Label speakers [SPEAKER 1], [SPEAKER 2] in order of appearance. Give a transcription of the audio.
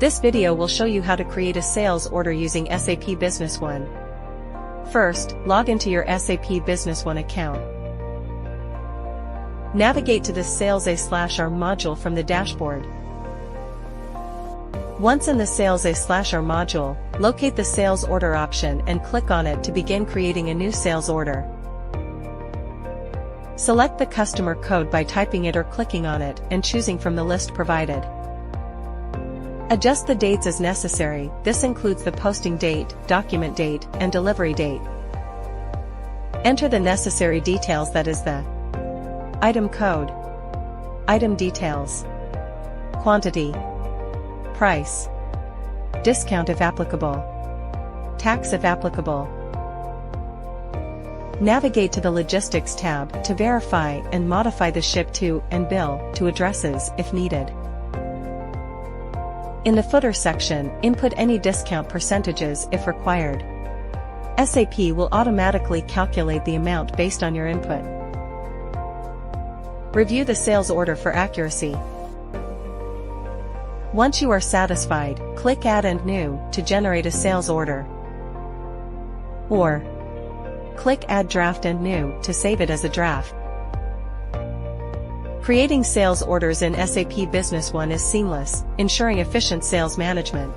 [SPEAKER 1] This video will show you how to create a sales order using SAP Business One. First, log into your SAP Business One account. Navigate to the Sales/R module from the dashboard. Once in the Sales/R module, locate the Sales Order option and click on it to begin creating a new sales order. Select the customer code by typing it or clicking on it and choosing from the list provided. Adjust the dates as necessary. This includes the posting date, document date, and delivery date. Enter the necessary details, that is the item code, item details, quantity, price, discount if applicable, tax if applicable. Navigate to the Logistics tab to verify and modify the ship to and bill to addresses if needed. In the footer section, input any discount percentages if required. SAP will automatically calculate the amount based on your input. Review the sales order for accuracy. Once you are satisfied, click Add and New to generate a sales order. Or click Add Draft and New to save it as a draft. Creating sales orders in SAP Business One is seamless, ensuring efficient sales management.